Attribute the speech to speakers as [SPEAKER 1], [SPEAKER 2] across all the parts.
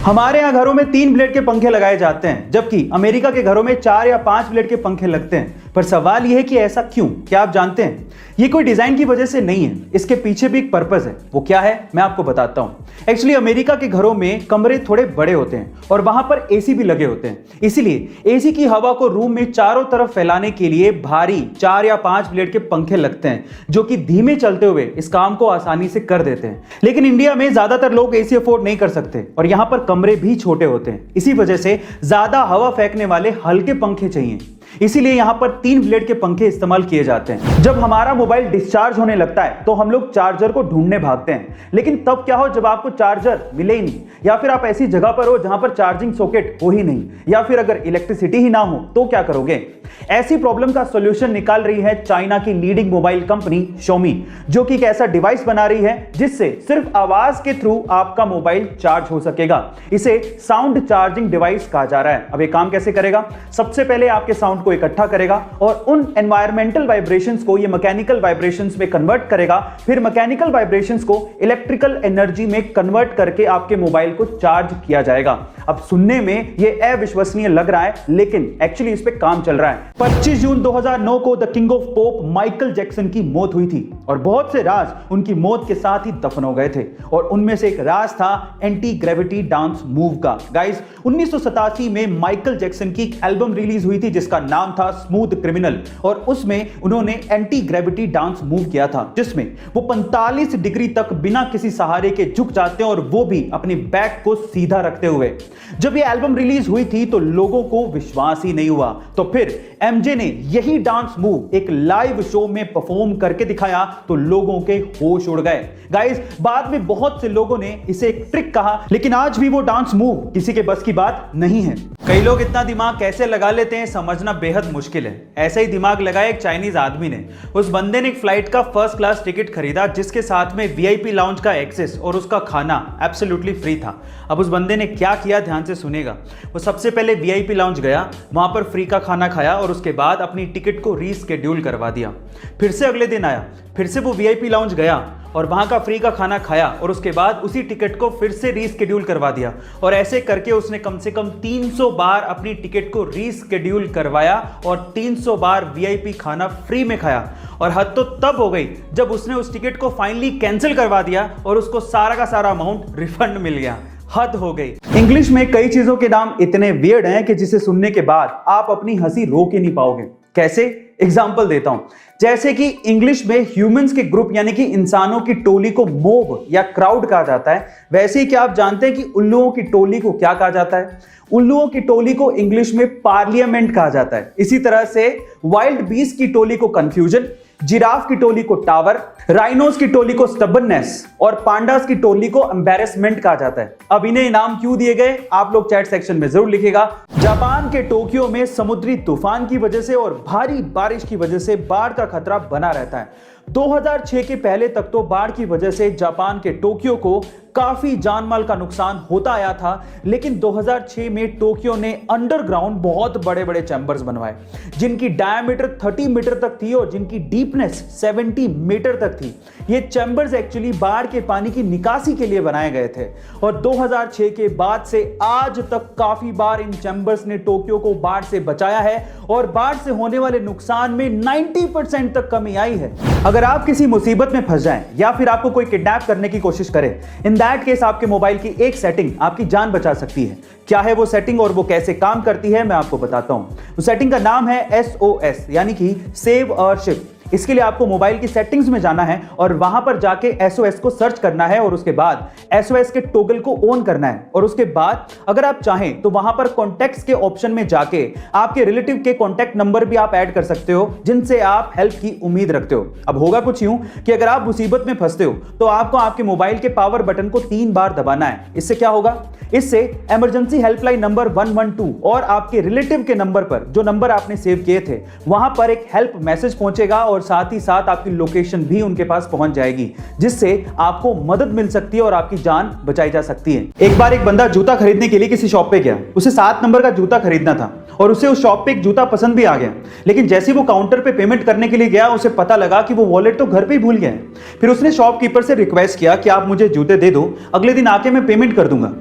[SPEAKER 1] हमारे यहाँ घरों में 3 ब्लेड के पंखे लगाए जाते हैं, जबकि अमेरिका के घरों में 4 या 5 ब्लेड के पंखे लगते हैं। पर सवाल यह है कि ऐसा क्यों? क्या आप जानते हैं? ये कोई डिजाइन की वजह से नहीं है, इसके पीछे भी एक पर्पस है। वो क्या है मैं आपको बताता हूं। एक्चुअली अमेरिका के घरों में कमरे थोड़े बड़े होते हैं और वहां पर एसी भी लगे होते हैं, इसीलिए एसी की हवा को रूम में चारों तरफ फैलाने के लिए भारी 4 या 5 ब्लेड के पंखे लगते हैं, जो कि धीमे चलते हुए इस काम को आसानी से कर देते हैं। लेकिन इंडिया में ज्यादातर लोग एसी अफोर्ड नहीं कर सकते और यहां पर कमरे भी छोटे होते हैं, इसी वजह से ज्यादा हवा फेंकने वाले हल्के पंखे चाहिए। इसीलिए यहां पर 3 ब्लेड के पंखे इस्तेमाल किए जाते हैं। जब हमारा मोबाइल डिस्चार्ज होने लगता है तो हम लोग चार्जर को ढूंढने भागते हैं, लेकिन तब क्या हो जब आपको चार्जर मिले ही नहीं, या फिर आप ऐसी जगह पर हो जहां पर चार्जिंग सॉकेट हो ही नहीं, या फिर अगर इलेक्ट्रिसिटी ही ना हो तो क्या करोगे? ऐसी प्रॉब्लम का सॉल्यूशन निकाल रही है चाइना की लीडिंग मोबाइल कंपनी Xiaomi, जो कि एक ऐसा डिवाइस बना रही है जिससे सिर्फ आवाज के थ्रू आपका मोबाइल चार्ज हो सकेगा। इसे साउंड चार्जिंग डिवाइस कहा जा रहा है। अब ये काम कैसे करेगा? सबसे पहले आपके साउंड को इकट्ठा करेगा और उन एनवायरमेंटल वाइब्रेशंस को ये मैकेनिकल वाइब्रेशंस में कन्वर्ट करेगा, फिर मैकेनिकल वाइब्रेशंस को इलेक्ट्रिकल एनर्जी में कन्वर्ट करके आपके मोबाइल को चार्ज किया जाएगा। अब सुनने में ये अविश्वसनीय लग रहा है, लेकिन एक्चुअली इस पे काम चल रहा है। 25 जून 2009 को the king of pop Michael Jackson की मौत हुई थी और बहुत से राज उनकी मौत के साथ ही दफन हो गए थे, और उनमें से एक राज था एंटी ग्रेविटी डांस मूव का। गाइस, 1987 में माइकल जैक्सन की एक एल्बम रिलीज हुई थी जिसका नाम था स्मूथ क्रिमिनल, और उसमें उन्होंने एंटी ग्रेविटी डांस मूव किया था, जिसमें वो 45 डिग्री तक बिना किसी सहारे के झुक जाते हैं, और वो भी अपने बैक को सीधा रखते हुए। जब ये एल्बम रिलीज हुई थी तो लोगों को विश्वास ही नहीं हुआ, तो फिर एमजे ने यही डांस मूव एक लाइव शो में परफॉर्म करके दिखाया तो लोगों के होश उड़ गए। गाइस, बाद में बहुत से लोगों ने इसे एक ट्रिक कहा, लेकिन आज भी वो डांस मूव किसी के बस की बात नहीं है। कई लोग इतना दिमाग कैसे लगा लेते हैं समझना बेहद मुश्किल है। ऐसे ही दिमाग लगाया एक चाइनीज आदमी ने। उस बंदे ने एक फ्लाइट का फर्स्ट क्लास टिकट खरीदा जिसके साथ में वीआईपी लाउंज का एक्सेस और उसका खाना एब्सोल्युटली फ्री था। अब उस बंदे ने क्या किया, ध्यान से सुनेगा। वो सबसे पहले वीआईपी लाउंज गया, वहां पर फ्री का खाना खाया और उसके बाद अपनी टिकट को रीस्केड्यूल करवा दिया। फिर से अगले दिन आया, फिर से वो वीआईपी लाउंज गया और वहां का फ्री का खाना खाया और उसके बाद उसी टिकट को फिर से रीस्केड्यूल करवा दिया, और ऐसे करके उसने कम से कम 300 बार अपनी टिकट को रीस्केड्यूल करवाया और 300 बार वीआईपी खाना फ्री में खाया। और हद तो तब हो गई जब उसने उस टिकट को फाइनली कैंसिल करवा दिया और उसको सारा का सारा अमाउंट रिफंड मिल गया। हद हो गई। इंग्लिश में कई चीजों के नाम इतने वियर्ड हैं कि जिसे सुनने के बाद आप अपनी हंसी रोक ही नहीं पाओगे। कैसे? एग्जाम्पल देता हूं। जैसे कि इंग्लिश में ह्यूमंस के ग्रुप यानी कि इंसानों की टोली को मोब या क्राउड कहा जाता है, वैसे ही क्या आप जानते हैं कि उल्लुओं की टोली को क्या कहा जाता है? उल्लुओं की टोली को इंग्लिश में पार्लियामेंट कहा जाता है। इसी तरह से वाइल्ड बीस्ट की टोली को कंफ्यूजन, जिराफ की टोली को टावर, राइनोस की टोली को स्टबर्ननेस और पांडास की टोली को एम्बैरेसमेंट कहा जाता है। अब इन्हें नाम क्यों दिए गए आप लोग चैट सेक्शन में जरूर लिखिएगा। जापान के टोक्यो में समुद्री तूफान की वजह से और भारी बारिश की वजह से बाढ़ का खतरा बना रहता है। 2006 के पहले तक तो बाढ़ की वजह से जापान के टोक्यो को काफी जान माल का नुकसान होता आया था, लेकिन 2006 में टोक्यो ने अंडरग्राउंड बहुत बड़े बड़े चैम्बर्स बनवाए जिनकी डायमीटर 30 मीटर तक थी और जिनकी डीपनेस 70 मीटर तक थी। ये चैम्बर्स एक्चुअली बाढ़ के पानी की निकासी के लिए बनाए गए थे, और 2006 के बाद से आज तक काफी बार इन चैम्बर्स ने टोक्यो को बाढ़ से बचाया है और बाढ़ से होने वाले नुकसान में 90% तक कमी आई है। अगर आप किसी मुसीबत में फंस जाएं या फिर आपको कोई किडनैप करने की कोशिश करे, इन दैट केस आपके मोबाइल की एक सेटिंग आपकी जान बचा सकती है। क्या है वो सेटिंग और वो कैसे काम करती है मैं आपको बताता हूं। उस सेटिंग का नाम है SOS यानी कि सेव अ शिप। इसके लिए आपको मोबाइल की सेटिंग्स में जाना है और वहां पर जाके SOS को सर्च करना है और उसके बाद SOS के टॉगल को ऑन करना है, और उसके बाद अगर आप चाहें तो वहां पर कॉन्टैक्ट्स के ऑप्शन में जाके आपके रिलेटिव के कॉन्टैक्ट नंबर भी आप ऐड कर सकते हो जिनसे आप हेल्प की उम्मीद रखते हो। अब होगा कुछ यूं कि अगर आप मुसीबत में फंसते हो तो आपको आपके मोबाइल के पावर बटन को 3 बार दबाना है। इससे क्या होगा? इससे इमरजेंसी हेल्पलाइन नंबर 112 और आपके रिलेटिव के नंबर पर, जो नंबर आपने सेव किए थे, वहां पर एक हेल्प मैसेज पहुंचेगा और साथ ही साथ आपकी लोकेशन भी उनके पास पहुंच जाएगी, जिससे आपको मदद मिल सकती है और आपकी जान बचाई जा सकती है। एक बार एक बंदा जूता खरीदने के लिए किसी शॉप पे गया। उसे 7 नंबर का जूता खरीदना था और उसे उस शॉप पे एक जूता पसंद भी आ गया। लेकिन जैसे वो काउंटर पे पेमेंट करने के लिए गया, उसे पता लगा कि वो वॉलेट तो घर पे ही भूल गया है। फिर उसने शॉपकीपर से रिक्वेस्ट किया कि आप मुझे जूते दे दो, अगले दिन आके मैं पेमेंट कर दूंगा।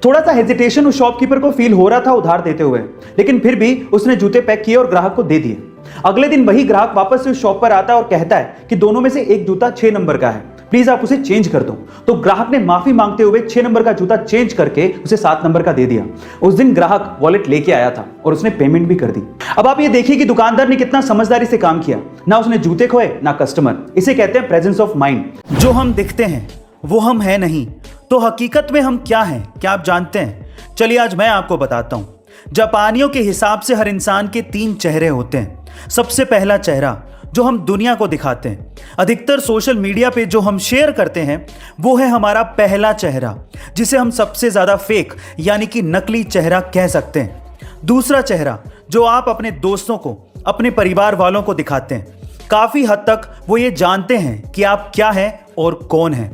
[SPEAKER 1] थोड़ा सा हेजिटेशन उस शॉपकीपर को फील हो रहा था उधार देते हुए, लेकिन फिर भी उसने जूते पैक किए और ग्राहक को दे दिए। अगले दिन वही ग्राहक वापस से उस शॉप पर आता है और कहता है कि दोनों में से एक जूता 6 नंबर का है, प्लीज आप उसे चेंज कर दो। तो ग्राहक ने माफी मांगते हुए 6 नंबर का जूता चेंज करके उसे 7 नंबर का दे दिया। उस दिन ग्राहक वॉलेट लेके आया था और उसने पेमेंट भी कर दी। अब आप ये देखिए कि दुकानदार ने कितना समझदारी से काम किया, ना उसने जूते खोए ना कस्टमर। इसे कहते हैं प्रेजेंस ऑफ माइंड। जो हम दिखते हैं वो हम है नहीं, तो हकीकत में हम क्या हैं, क्या आप जानते हैं? चलिए आज मैं आपको बताता हूं। जापानियों के हिसाब से हर इंसान के 3 चेहरे होते हैं। सबसे पहला चेहरा जो हम दुनिया को दिखाते हैं, अधिकतर सोशल मीडिया पे जो हम शेयर करते हैं, वो है हमारा पहला चेहरा, जिसे हम सबसे ज्यादा फेक यानी कि नकली चेहरा कह सकते हैं। दूसरा चेहरा जो आप अपने दोस्तों को, अपने परिवार वालों को दिखाते हैं, काफी हद तक वो ये जानते हैं कि आप क्या हैं और कौन हैं,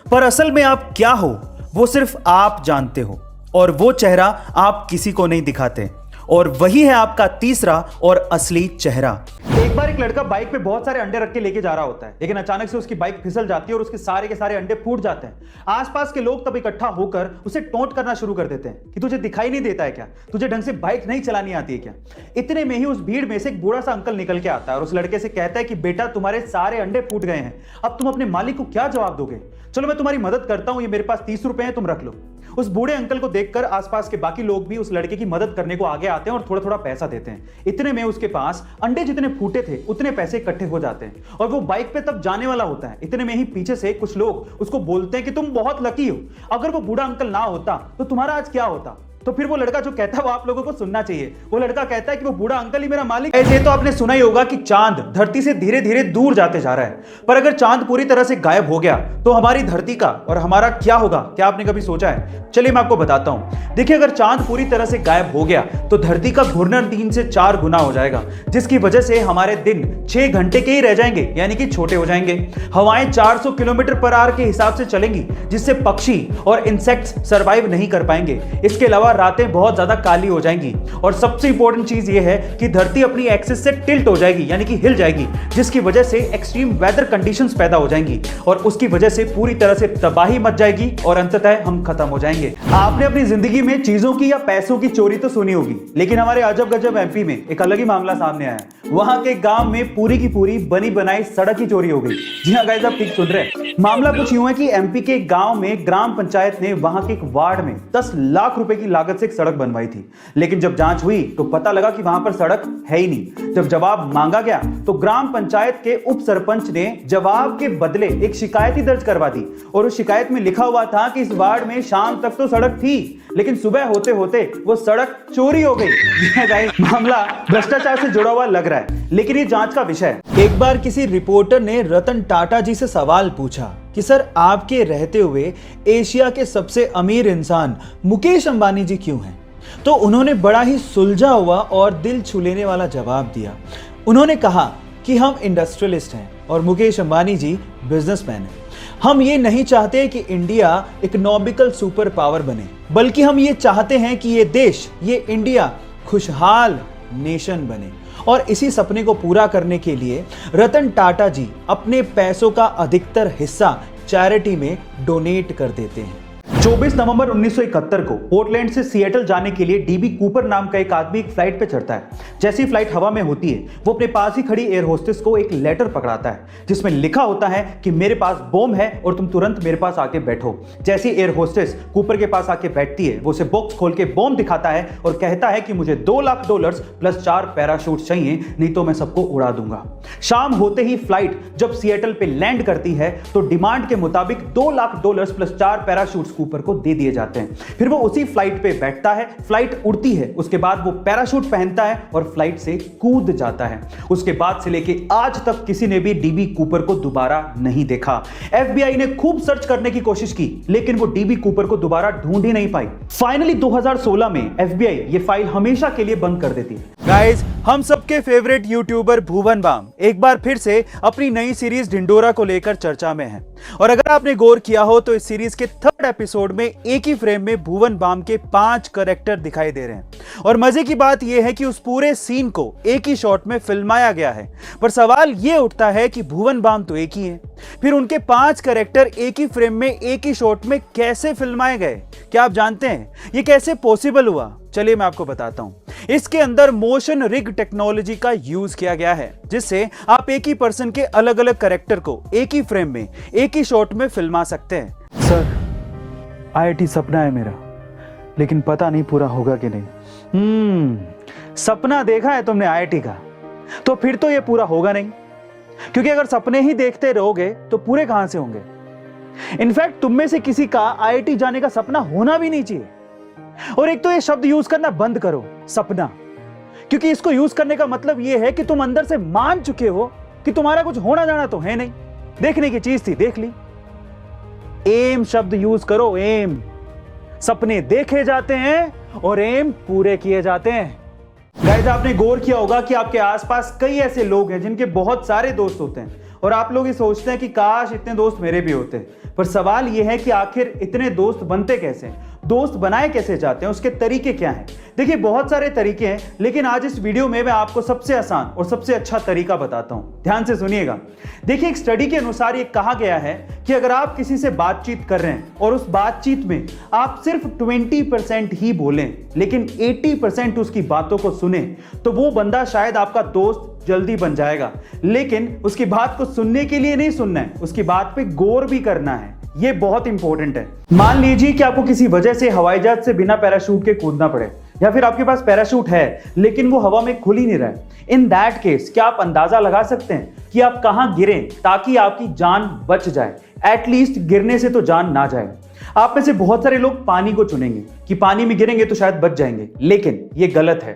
[SPEAKER 1] पर असल में आप क्या हो वो सिर्फ आप जानते हो, और वो चेहरा आप किसी को नहीं दिखाते, और वही है आपका तीसरा और असली चेहरा। एक बार एक लड़का बाइक पे बहुत सारे अंडे रख के लेके जा रहा होता है, लेकिन अचानक से उसकी बाइक फिसल जाती है और उसके सारे के सारे अंडे फूट जाते हैं। आसपास के लोग तब इकट्ठा होकर उसे टोंट करना शुरू कर देते हैं कि तुझे दिखाई नहीं देता है क्या, तुझे ढंग से बाइक नहीं चलानी आती है क्या। इतने में ही उस भीड़ में से एक बूढ़ा सा अंकल निकल के आता है और उस लड़के से कहता है कि बेटा तुम्हारे सारे अंडे फूट गए हैं, अब तुम अपने मालिक को क्या जवाब दोगे? चलो मैं तुम्हारी मदद करता हूं, ये मेरे पास 30 रुपए हैं, तुम रख लो। उस बूढ़े अंकल को देखकर आसपास के बाकी लोग भी उस लड़के की मदद करने को आगे आते हैं और थोड़ा थोड़ा पैसा देते हैं। इतने में उसके पास अंडे जितने फूटे थे उतने पैसे इकट्ठे हो जाते हैं और वो बाइक पे तब जाने वाला होता है। इतने में ही पीछे से कुछ लोग उसको बोलते हैं कि तुम बहुत लकी हो, अगर वो बूढ़ा अंकल ना होता तो तुम्हारा आज क्या होता। तो फिर वो लड़का जो कहता है वो आप लोगों को सुनना चाहिए। वो लड़का कहता है कि वो बूढ़ा अंकल ही मेरा मालिक। ऐसे तो आपने सुना ही होगा कि चांद धरती से धीरे धीरे दूर जाते जा रहा है, पर अगर चांद पूरी तरह से गायब हो गया तो हमारी धरती का और हमारा क्या होगा, क्या आपने कभी सोचा है? चलिए मैं आपको बताता हूं। देखिए, अगर चांद पूरी तरह से गायब हो गया तो धरती का घूर्णन 3 से 4 गुना हो जाएगा, जिसकी वजह से हमारे दिन 6 घंटे के ही रह जाएंगे, यानी कि छोटे हो जाएंगे। हवाएं 400 किलोमीटर पर आवर के हिसाब से चलेंगी, जिससे पक्षी और इंसेक्ट्स सर्वाइव नहीं कर पाएंगे। इसके अलावा रातें बहुत ज्यादा काली हो जाएंगी और सबसे इंपॉर्टेंट चीज यह है कि धरती अपनी एक्सिस से टिल्ट हो जाएगी, यानी कि हिल जाएगी, जिसकी वजह से एक्सट्रीम वेदर कंडीशंस पैदा हो जाएंगी और उसकी वजह से पूरी तरह से तबाही मच जाएगी और अंततः हम खत्म हो जाएंगे। आपने अपनी जिंदगी में चीजों की या पैसों की चोरी तो सुनी होगी, लेकिन हमारे अजब गजब एमपी में एक अलग ही मामला सामने आया। वहां के गांव में पूरी की पूरी बनी बनाई सड़क ही चोरी हो गई। जी हाँ गाइस, आप ठीक सुन रहे हैं। मामला कुछ यूं है कि एमपी के गांव में ग्राम पंचायत ने वहां के एक वार्ड में 10 लाख रुपए की लागत से एक सड़क बनवाई थी, लेकिन जब जांच हुई तो पता लगा कि वहां पर सड़क है ही नहीं। जब जवाब मांगा गया तो ग्राम पंचायत के उप सरपंच ने जवाब के बदले एक शिकायत ही दर्ज करवा दी और उस शिकायत में लिखा हुआ था कि इस वार्ड में शाम तक तो सड़क थी, लेकिन सुबह होते होते वो सड़क चोरी हो गई। मामला भ्रष्टाचार से जुड़ा हुआ लग रहा है, लेकिन ये जांच का विषय है। एक बार किसी रिपोर्टर ने रतन टाटा जी से सवाल पूछा कि सर, आपके रहते हुए एशिया के सबसे अमीर इंसान मुकेश अंबानी जी क्यों हैं? तो उन्होंने बड़ा ही सुलझा हुआ और दिल छू लेने वाला जवाब दिया। उन्होंने कहा कि हम इंडस्ट्रियलिस्ट हैं और मुकेश अंबानी जी बिजनेसमैन हैं। हम ये नहीं चाहते कि इंडिया इकोनॉमिकल सुपर पावर बने, बल्कि हम ये चाहते हैं कि ये देश, ये इंडिया खुशहाल नेशन बने। और इसी सपने को पूरा करने के लिए रतन टाटा जी अपने पैसों का अधिकतर हिस्सा चैरिटी में डोनेट कर देते हैं। 24 नवंबर 1971 को पोर्टलैंड से सिएटल जाने के लिए डीबी कूपर नाम का एक आदमी एक फ्लाइट पे चढ़ता है। जैसी फ्लाइट हवा में होती है, वो अपने पास ही खड़ी एयर होस्टेस को एक लेटर पकड़ाता है जिसमें लिखा होता है कि मेरे पास बॉम्ब है और तुम तुरंत मेरे पास आके बैठो। जैसी एयर होस्टेस कूपर के पास आके बैठती है, वो उसे बॉक्स खोल के बॉम्ब दिखाता है और कहता है कि मुझे $2 लाख प्लस 4 पैराशूट चाहिए, नहीं तो मैं सबको उड़ा दूंगा। शाम होते ही फ्लाइट जब सिएटल पे लैंड करती है तो डिमांड के मुताबिक $2 लाख प्लस 4 पैराशूट कूपर को दे दिए जाते हैं। फिर वो उसी फ्लाइट पे बैठता है, फ्लाइट उड़ती है, उसके बाद वो पैराशूट पहनता है और फ्लाइट से कूद जाता है। उसके बाद से लेके आज तक किसी ने भी डीबी कूपर को दोबारा नहीं देखा। एफबीआई ने खूब सर्च करने की कोशिश की, लेकिन वो डीबी कूपर को दोबारा ढूंढ ही नहीं पाई। फाइनली 2016 में एफबीआई ये फाइल हमेशा के लिए बंद कर देती है। गाइस, हम सबके फेवरेट यूट्यूबर भुवन बाम एक बार फिर से अपनी नई सीरीज ढिंडोरा को लेकर चर्चा में हैं। और अगर आपने गौर किया हो तो इस सीरीज के 3rd एपिसोड में एक ही फ्रेम में भुवन बाम के 5 कैरेक्टर दिखाई दे रहे हैं। और मजे की बात यह है कि उस पूरे सीन को एक ही शॉट में फिल्माया गया है। पर सवाल यह उठता है कि भुवन बाम तो एक ही है, फिर उनके 5 कैरेक्टर एक ही फ्रेम में एक ही शॉट में कैसे फिल्माए गए? क्या आप जानते हैं ये कैसे पॉसिबल हुआ? चलिए मैं आपको बताता हूं। इसके अंदर मोशन रिग टेक्नोलॉजी का यूज किया गया है, जिससे आप एक ही पर्सन के अलग अलग कैरेक्टर को एक ही फ्रेम में एक ही शॉट में फिल्मा सकते हैं। सर, आईआईटी सपना है मेरा, लेकिन पता नहीं पूरा होगा कि नहीं। सपना देखा है तुमने आईआईटी का, तो फिर तो यह पूरा होगा नहीं, क्योंकि अगर सपने ही देखते रहोगे तो पूरे कहां से होंगे। इनफैक्ट तुम में से किसी का आईआईटी जाने का सपना होना भी नहीं चाहिए। और एक तो ये शब्द यूज करना बंद करो, सपना, क्योंकि इसको यूज करने का मतलब यह है कि तुम अंदर से मान चुके हो कि तुम्हारा कुछ होना जाना तो है नहीं, देखने की चीज थी, देख ली। एम शब्द यूज करो, एम। सपने देखे जाते हैं और एम पूरे किए जाते हैं। गाइस, आपने गौर किया होगा कि आपके आसपास कई ऐसे लोग हैं जिनके बहुत सारे दोस्त होते हैं और आप लोग ये सोचते हैं कि काश इतने दोस्त मेरे भी होते। पर सवाल यह है कि आखिर इतने दोस्त बनते कैसे, दोस्त बनाए कैसे जाते हैं, उसके तरीके क्या हैं? देखिए, बहुत सारे तरीके हैं, लेकिन आज इस वीडियो में मैं आपको सबसे आसान और सबसे अच्छा तरीका बताता हूं। ध्यान से सुनिएगा। देखिए, एक स्टडी के अनुसार ये कहा गया है कि अगर आप किसी से बातचीत कर रहे हैं और उस बातचीत में आप सिर्फ 20% ही बोलें, लेकिन 80% उसकी बातों को सुने, तो वो बंदा शायद आपका दोस्त जल्दी बन जाएगा। लेकिन उसकी बात को सुनने के लिए नहीं सुनना है, उसकी बात पे गौर भी करना है। ये बहुत इंपॉर्टेंट है। मान लीजिए कि आपको किसी वजह से हवाई जहाज से बिना पैराशूट के कूदना पड़े, या फिर आपके पास पैराशूट है लेकिन वो हवा में खुल ही नहीं रहा है। इन दैट केस क्या आप अंदाजा लगा सकते हैं कि आप कहां गिरें ताकि आपकी जान बच जाए? एटलीस्ट गिरने से तो जान ना जाए। आप में से बहुत सारे लोग पानी को चुनेंगे कि पानी में गिरेंगे तो शायद बच जाएंगे, लेकिन यह गलत है।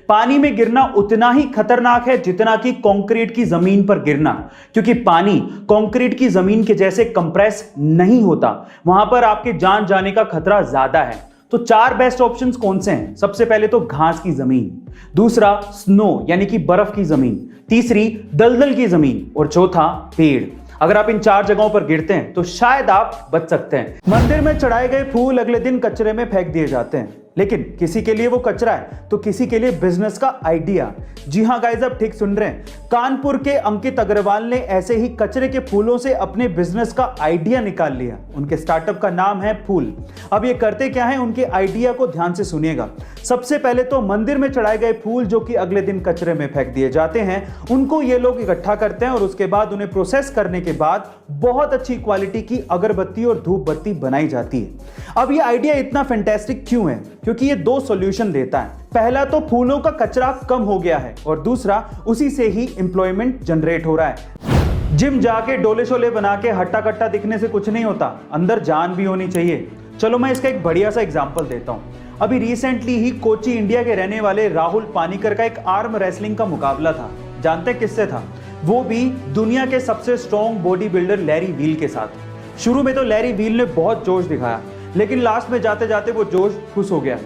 [SPEAKER 1] पानी में गिरना उतना ही खतरनाक है जितना कि कंक्रीट की जमीन पर गिरना, क्योंकि पानी कंक्रीट की जमीन के जैसे कंप्रेस नहीं होता। वहां पर आपके जान जाने का खतरा ज्यादा है। तो 4 बेस्ट ऑप्शंस कौन से हैं? सबसे पहले तो घास की जमीन, दूसरा स्नो यानी कि बर्फ की जमीन, तीसरी दलदल की जमीन और चौथा पेड़। अगर आप इन 4 जगहों पर गिरते हैं तो शायद आप बच सकते हैं। मंदिर में चढ़ाए गए फूल अगले दिन कचरे में फेंक दिए जाते हैं, लेकिन किसी के लिए वो कचरा है तो किसी के लिए बिजनेस का आइडिया। जी हां गाइस, आप ठीक सुन रहे हैं। कानपुर के अंकित अग्रवाल ने ऐसे ही कचरे के फूलों से अपने बिजनेस का आइडिया निकाल लिया। उनके स्टार्टअप का नाम है फूल। अब ये करते क्या है, उनके आइडिया को ध्यान से सुनिएगा। सबसे पहले तो मंदिर में चढ़ाए गए फूल जो कि अगले दिन कचरे में फेंक दिए जाते हैं, उनको ये लोग इकट्ठा करते हैं और उसके बाद उन्हें प्रोसेस करने के बाद बहुत अच्छी क्वालिटी की अगरबत्ती और धूप बत्ती बनाई जाती है। अब ये आइडिया इतना फैंटास्टिक क्यों है? क्योंकि ये 2 सॉल्यूशन देता है। पहला तो फूलों का कचरा कम हो गया है और दूसरा उसी से ही एम्प्लॉयमेंट जनरेट हो रहा है। जिम जाके डोले शोले बना के हट्टा कट्टा दिखने से कुछ नहीं होता, अंदर जान भी होनी चाहिए। चलो मैं इसका एक बढ़िया सा एग्जांपल देता हूं। अभी रिसेंटली ही कोची इंडिया के रहने वाले राहुल पानीकर का एक आर्म रेसलिंग का मुकाबला था। जानते किससे था? वो भी दुनिया के सबसे strong body builder Larry Wheel के साथ। शुरू में तो लैरी वील ने बहुत जोश दिखाया, लेकिन लास्ट में जाते जाते वो जोश खुश हो गया।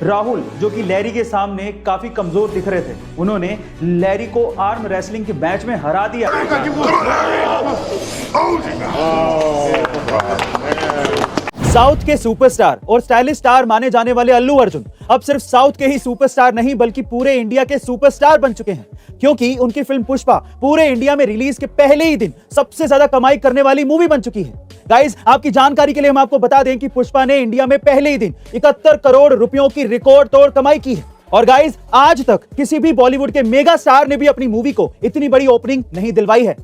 [SPEAKER 1] राहुल, जो कि लैरी के सामने काफी कमजोर दिख रहे थे, उन्होंने लैरी को आर्म रेसलिंग के मैच में हरा दिया। साउथ के सुपरस्टार और स्टाइलिश स्टार माने जाने वाले अल्लू अर्जुन अब सिर्फ साउथ के ही सुपरस्टार नहीं बल्कि पूरे इंडिया के सुपरस्टार बन चुके हैं, क्योंकि उनकी फिल्म पुष्पा पूरे इंडिया में रिलीज के पहले ही दिन सबसे ज्यादा कमाई करने वाली मूवी बन चुकी है। गाइस, आपकी जानकारी के लिए हम आपको बता दें कि पुष्पा ने इंडिया में पहले ही दिन 71 करोड़ रुपयों की रिकॉर्ड तोड़ कमाई की है। और गाइस, आज तक किसी भी बॉलीवुड के मेगा स्टार ने भी अपनी मूवी को इतनी बड़ी ओपनिंग नहीं दिलवाई है।